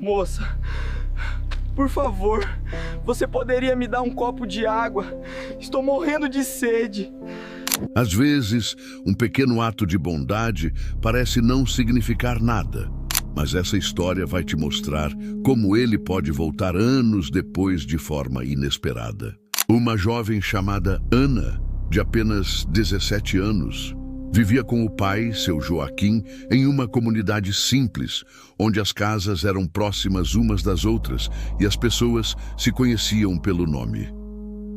Moça, por favor, você poderia me dar um copo de água? Estou morrendo de sede. Às vezes, um pequeno ato de bondade parece não significar nada, mas essa história vai te mostrar como ele pode voltar anos depois de forma inesperada. Uma jovem chamada Ana, de apenas 17 anos, vivia com o pai, seu Joaquim, em uma comunidade simples, onde as casas eram próximas umas das outras e as pessoas se conheciam pelo nome.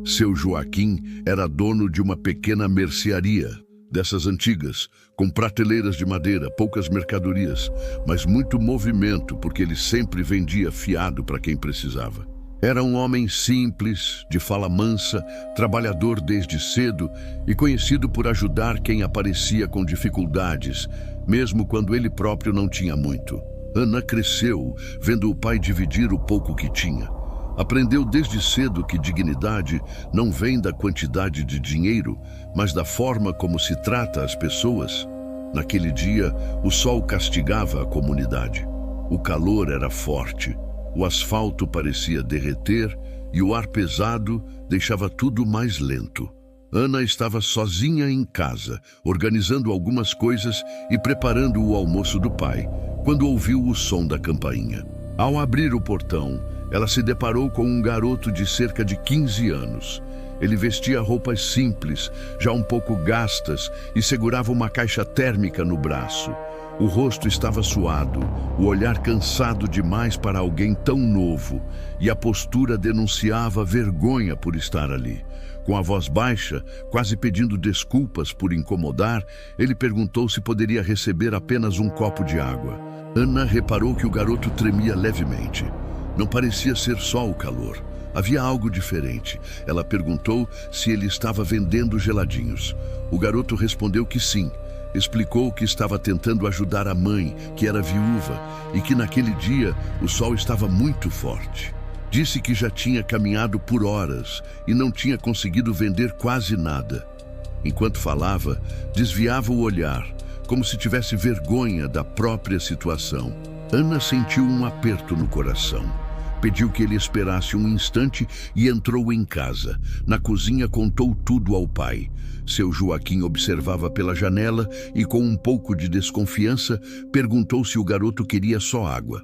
Seu Joaquim era dono de uma pequena mercearia, dessas antigas, com prateleiras de madeira, poucas mercadorias, mas muito movimento porque ele sempre vendia fiado para quem precisava. Era um homem simples, de fala mansa, trabalhador desde cedo e conhecido por ajudar quem aparecia com dificuldades, mesmo quando ele próprio não tinha muito. Ana cresceu, vendo o pai dividir o pouco que tinha. Aprendeu desde cedo que dignidade não vem da quantidade de dinheiro, mas da forma como se trata as pessoas. Naquele dia, o sol castigava a comunidade. O calor era forte, o asfalto parecia derreter e o ar pesado deixava tudo mais lento. Ana estava sozinha em casa, organizando algumas coisas e preparando o almoço do pai, quando ouviu o som da campainha. Ao abrir o portão, ela se deparou com um garoto de cerca de 15 anos. Ele vestia roupas simples, já um pouco gastas, e segurava uma caixa térmica no braço. O rosto estava suado, o olhar cansado demais para alguém tão novo, e a postura denunciava vergonha por estar ali. Com a voz baixa, quase pedindo desculpas por incomodar, ele perguntou se poderia receber apenas um copo de água. Ana reparou que o garoto tremia levemente. Não parecia ser só o calor. Havia algo diferente. Ela perguntou se ele estava vendendo geladinhos. O garoto respondeu que sim. Explicou que estava tentando ajudar a mãe, que era viúva, e que naquele dia o sol estava muito forte. Disse que já tinha caminhado por horas e não tinha conseguido vender quase nada. Enquanto falava, desviava o olhar, como se tivesse vergonha da própria situação. Ana sentiu um aperto no coração. Pediu que ele esperasse um instante e entrou em casa. Na cozinha contou tudo ao pai. Seu Joaquim observava pela janela e, com um pouco de desconfiança, perguntou se o garoto queria só água.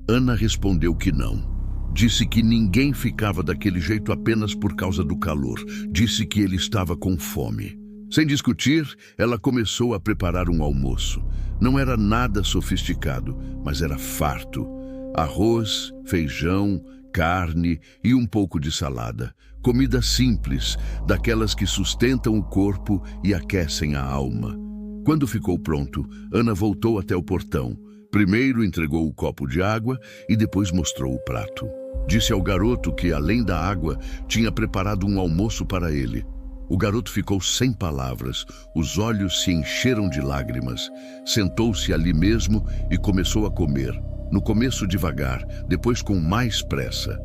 Ana respondeu que não. Disse que ninguém ficava daquele jeito apenas por causa do calor. Disse que ele estava com fome. Sem discutir, ela começou a preparar um almoço. Não era nada sofisticado, mas era farto. Arroz, feijão, carne e um pouco de salada. Comida simples, daquelas que sustentam o corpo e aquecem a alma. Quando ficou pronto, Ana voltou até o portão. Primeiro entregou o copo de água e depois mostrou o prato. Disse ao garoto que, além da água, tinha preparado um almoço para ele. O garoto ficou sem palavras, os olhos se encheram de lágrimas. Sentou-se ali mesmo e começou a comer. No começo devagar, depois com mais pressa.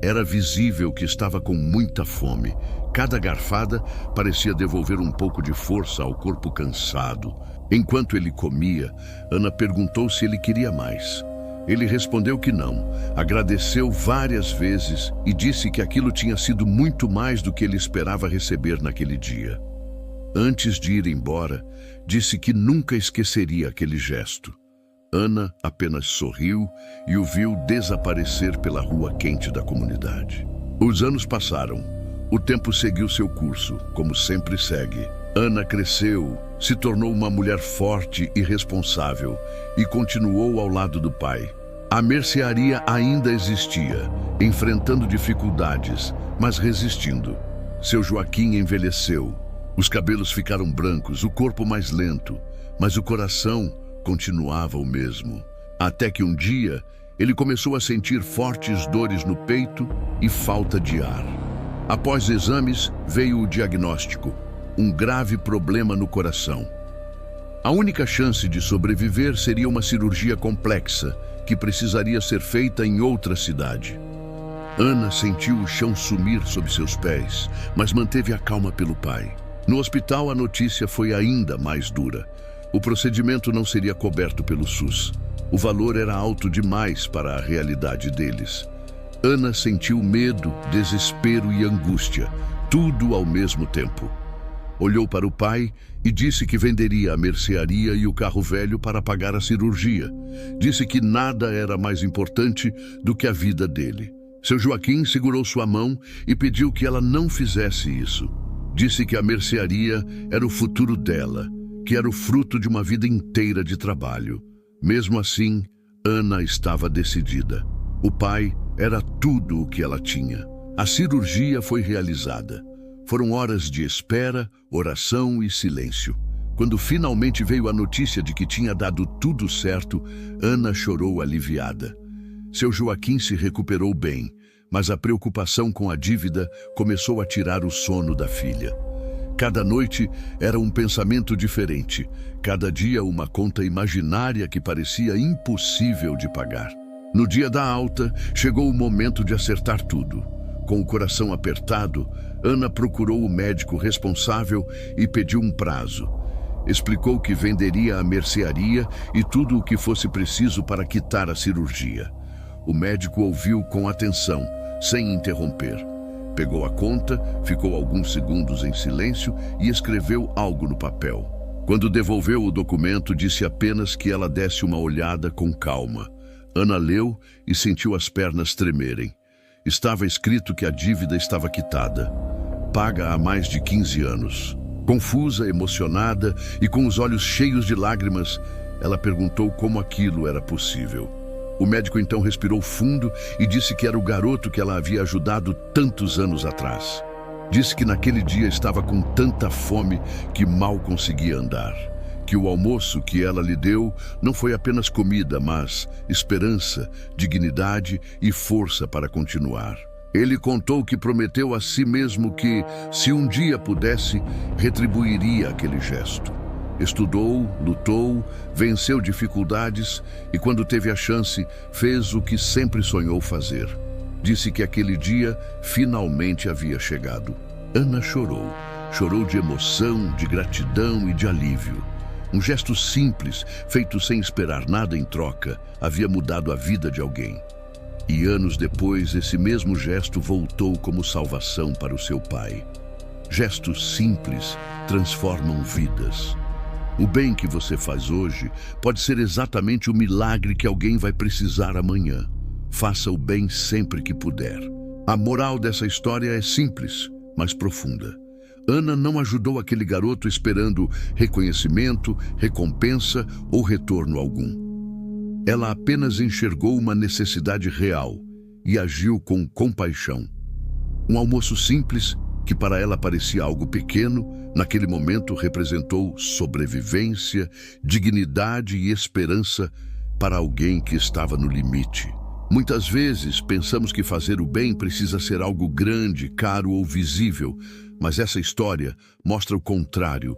Era visível que estava com muita fome. Cada garfada parecia devolver um pouco de força ao corpo cansado. Enquanto ele comia, Ana perguntou se ele queria mais. Ele respondeu que não, agradeceu várias vezes e disse que aquilo tinha sido muito mais do que ele esperava receber naquele dia. Antes de ir embora, disse que nunca esqueceria aquele gesto. Ana apenas sorriu e o viu desaparecer pela rua quente da comunidade. Os anos passaram. O tempo seguiu seu curso, como sempre segue. Ana cresceu, se tornou uma mulher forte e responsável e continuou ao lado do pai. A mercearia ainda existia, enfrentando dificuldades, mas resistindo. Seu Joaquim envelheceu. Os cabelos ficaram brancos, o corpo mais lento, mas o coração continuava o mesmo. Até que um dia, ele começou a sentir fortes dores no peito e falta de ar. Após exames, veio o diagnóstico: um grave problema no coração. A única chance de sobreviver seria uma cirurgia complexa, que precisaria ser feita em outra cidade. Ana sentiu o chão sumir sob seus pés, mas manteve a calma pelo pai. No hospital, a notícia foi ainda mais dura. O procedimento não seria coberto pelo SUS. O valor era alto demais para a realidade deles. Ana sentiu medo, desespero e angústia, tudo ao mesmo tempo. Olhou para o pai e disse que venderia a mercearia e o carro velho para pagar a cirurgia. Disse que nada era mais importante do que a vida dele. Seu Joaquim segurou sua mão e pediu que ela não fizesse isso. Disse que a mercearia era o futuro dela, que era o fruto de uma vida inteira de trabalho. Mesmo assim, Ana estava decidida. O pai era tudo o que ela tinha. A cirurgia foi realizada. Foram horas de espera, oração e silêncio. Quando finalmente veio a notícia de que tinha dado tudo certo, Ana chorou aliviada. Seu Joaquim se recuperou bem, mas a preocupação com a dívida começou a tirar o sono da filha. Cada noite era um pensamento diferente, cada dia uma conta imaginária que parecia impossível de pagar. No dia da alta, chegou o momento de acertar tudo. Com o coração apertado, Ana procurou o médico responsável e pediu um prazo. Explicou que venderia a mercearia e tudo o que fosse preciso para quitar a cirurgia. O médico ouviu com atenção, sem interromper. Pegou a conta, ficou alguns segundos em silêncio e escreveu algo no papel. Quando devolveu o documento, disse apenas que ela desse uma olhada com calma. Ana leu e sentiu as pernas tremerem. Estava escrito que a dívida estava quitada, paga há mais de 15 anos. Confusa, emocionada e com os olhos cheios de lágrimas, ela perguntou como aquilo era possível. O médico então respirou fundo e disse que era o garoto que ela havia ajudado tantos anos atrás. Disse que naquele dia estava com tanta fome que mal conseguia andar. Que o almoço que ela lhe deu não foi apenas comida, mas esperança, dignidade e força para continuar. Ele contou que prometeu a si mesmo que, se um dia pudesse, retribuiria aquele gesto. Estudou, lutou, venceu dificuldades e, quando teve a chance, fez o que sempre sonhou fazer. Disse que aquele dia finalmente havia chegado. Ana chorou. Chorou de emoção, de gratidão e de alívio. Um gesto simples, feito sem esperar nada em troca, havia mudado a vida de alguém. E anos depois, esse mesmo gesto voltou como salvação para o seu pai. Gestos simples transformam vidas. O bem que você faz hoje pode ser exatamente o milagre que alguém vai precisar amanhã. Faça o bem sempre que puder. A moral dessa história é simples, mas profunda. Ana não ajudou aquele garoto esperando reconhecimento, recompensa ou retorno algum. Ela apenas enxergou uma necessidade real e agiu com compaixão. Um almoço simples, que para ela parecia algo pequeno, naquele momento representou sobrevivência, dignidade e esperança para alguém que estava no limite. Muitas vezes pensamos que fazer o bem precisa ser algo grande, caro ou visível, mas essa história mostra o contrário.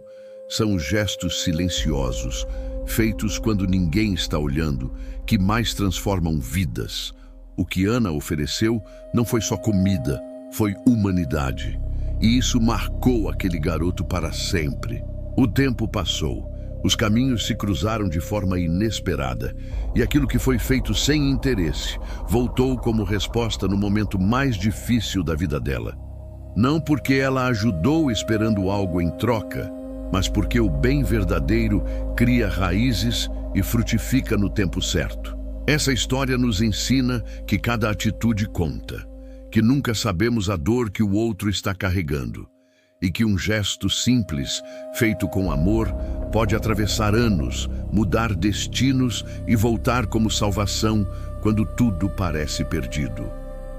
São gestos silenciosos, feitos quando ninguém está olhando, que mais transformam vidas. O que Ana ofereceu não foi só comida, foi humanidade. E isso marcou aquele garoto para sempre. O tempo passou. Os caminhos se cruzaram de forma inesperada, e aquilo que foi feito sem interesse voltou como resposta no momento mais difícil da vida dela. Não porque ela ajudou esperando algo em troca, mas porque o bem verdadeiro cria raízes e frutifica no tempo certo. Essa história nos ensina que cada atitude conta, que nunca sabemos a dor que o outro está carregando, e que um gesto simples, feito com amor, pode atravessar anos, mudar destinos e voltar como salvação quando tudo parece perdido.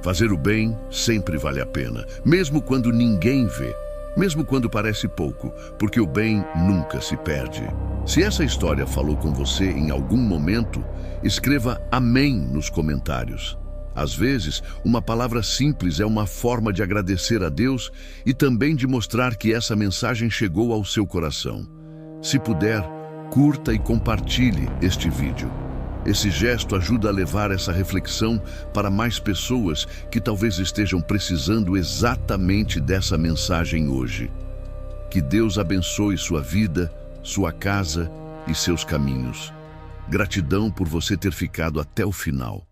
Fazer o bem sempre vale a pena, mesmo quando ninguém vê, mesmo quando parece pouco, porque o bem nunca se perde. Se essa história falou com você em algum momento, escreva amém nos comentários. Às vezes, uma palavra simples é uma forma de agradecer a Deus e também de mostrar que essa mensagem chegou ao seu coração. Se puder, curta e compartilhe este vídeo. Esse gesto ajuda a levar essa reflexão para mais pessoas que talvez estejam precisando exatamente dessa mensagem hoje. Que Deus abençoe sua vida, sua casa e seus caminhos. Gratidão por você ter ficado até o final.